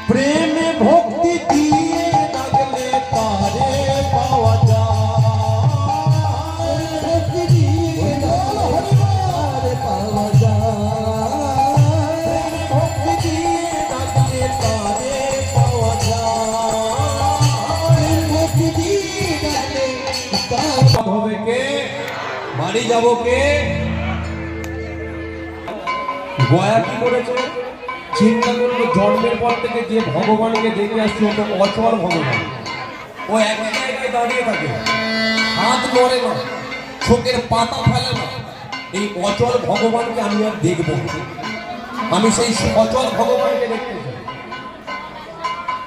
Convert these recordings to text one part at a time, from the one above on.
प्रेम भक्ति दिए लगले तारे पावा जाए, भक्ति दिए तारे पावा जाए, भक्ति दिए लगले तारे पावा जाए, भक्ति दिए लगले तारे होवे के बाड़ी जाबो के গয়া কি করেছে চিন্তা করলে জন্মের পর থেকে যে ভগবানকে দেখে আসছে ওটা অচল ভগবান। ও একই জায়গায় দাঁড়িয়ে থাকে, হাত নড়ে না, চোখের পাতা ফেলে না। এই অচল ভগবানকে আমি আর দেখব না, আমি সেই সচল ভগবানকে দেখতে চাই।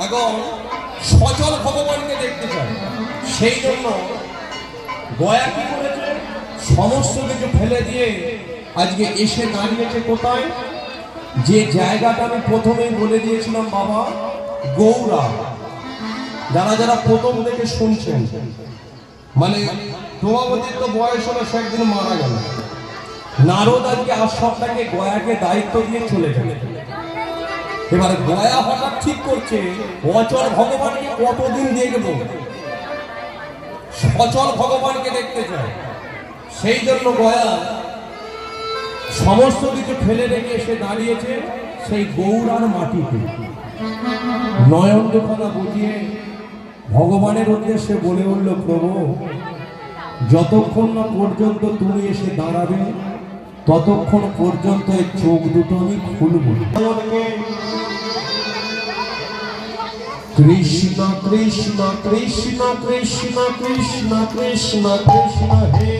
এখন সচল ভগবানকে দেখতে চাই, সেই জন্য গয়া কি করেছে সমস্ত কিছু ফেলে দিয়ে আজকে এসে দাঁড়িয়েছে কোথায়? যে জায়গাটা আমি প্রথমেই বলে দিয়েছিলাম বাবা, গৌড়া। যারা যারা প্রথম থেকে শুনছেন, মানে প্রভাবতীর তো বয়স হলো, সে একদিন মারা গেল। নারদ আজকে আশ্রমটাকে গয়াকে দায়িত্ব দিয়ে চলে গেল। এবার গয়া হঠাৎ ঠিক করছে অচল ভগবানকে কতদিন দেখবো, সচল ভগবানকে দেখতে চায়। সেই জন্য গয়া সমস্ত কিছু ফেলে রেখে এসে দাঁড়িয়েছে সেই গৌড়ার মাটিতে। নয়ন দুখানা বুঝিয়ে ভগবানের উদ্দেশ্যে বলে উঠল, প্রভু যতক্ষণ না পর্যন্ত তুমি এসে দাঁড়াবে ততক্ষণ পর্যন্ত এই চোখ দুটো আমি খুলব। কৃষ্ণ কৃষ্ণ কৃষ্ণ কৃষ্ণ কৃষ্ণ কৃষ্ণ কৃষ্ণ হে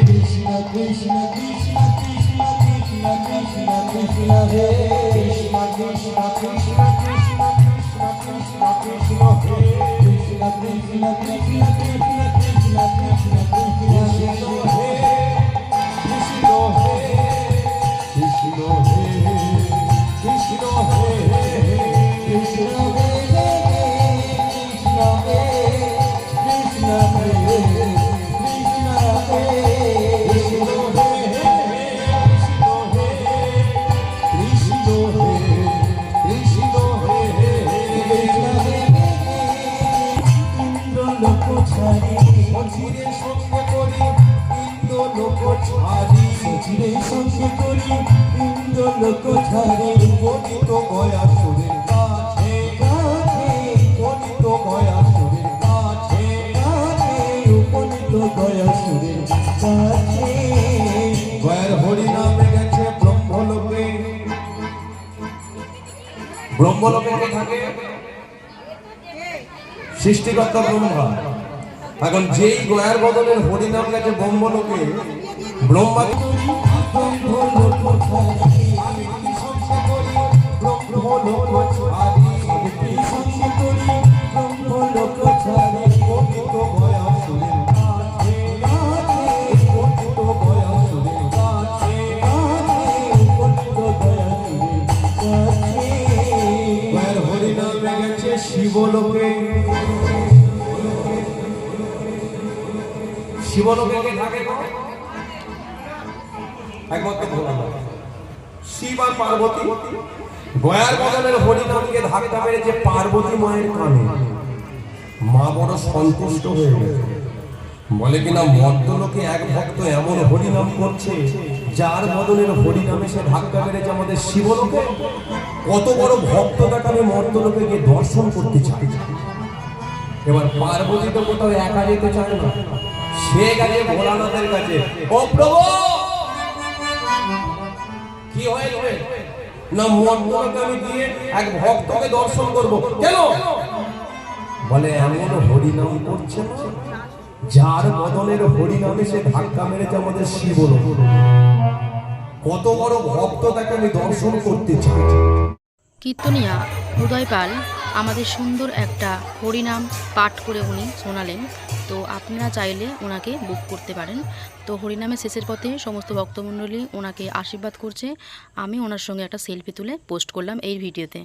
কৃষ্ণ কৃষ্ণ কৃষ্ণ কৃষ্ণ কৃষ্ণ কৃষ্ণ হে কৃষ্ণ কৃষ্ণ কৃষ্ণ কৃষ্ণ কৃষ্ণ কৃষ্ণ হে কৃষ্ণ কৃষ্ণ কৃষ্ণ কৃষ্ণ কৃষ্ণ কৃষ্ণ কৃষ্ণ হে কৃষ্ণ হে কৃষ্ণ হে কৃষ্ণ হে কৃষ্ণ হে লোক ছাড়ে গণিত গয়া সুরের কাছে কাছে গণিত গয়া সুরের কাছে কাছে গণিত গয়া সুরের কাছে। গয়ার হরি নামে গেছে ব্রহ্মলোকে। ব্রহ্মলোকে কে থাকে? সৃষ্টিকর্তা ব্রহ্মা। এখন যেই গয়ার বদলের হরি নাম গেছে ব্রহ্মলোকে, ব্রহ্মা হরিনামে গেছে শিবলোকে। শিবলোকে কে থাকে গো? একমাত্র ভোলানাথ, শিব আর পার্বতী। গয়ার বদলের হরিনামকে ধাক্কা মেরেছে পার্বতী মায়ের কানে। মা বড় সন্তুষ্ট হয়ে গেছে, বলে কিনা মর্তলোকে এক ভক্ত এমন হরিনাম করছে যার বদলের হরিনামে সে ধাক্কা মেরেছে আমাদের শিবলোকে। কত বড় ভক্ত তাকে আমি মর্তলোকে গিয়ে দর্শন করতে চাই। এবার পার্বতী তো কোথাও একা যেতে চায় না, সে গেছে ভোলানাথের কাছে। ও প্রভু, কি হয়েছে না মর্তলোকে আমি গিয়ে এক ভক্তকে দর্শন করব। কেন? বলে এমন হরিনাম করছে যার বদলের হরিনামে সে ধাক্কা মেরেছে আমাদের শিবলোক। কত বড় ভক্ত তাকে আমি দর্শন করতে চাই। কীর্তনিয়া উদয় পাল আমাদের সুন্দর একটা হরিনাম পাঠ করে উনি শোনালেন। তো আপনারা চাইলে ওনাকে বুক করতে পারেন। তো হরিনামের শেষের পথে সমস্ত ভক্তমণ্ডলী ওনাকে আশীর্বাদ করছে। আমি ওনার সঙ্গে একটা সেলফি তুলে পোস্ট করলাম এই ভিডিওতে।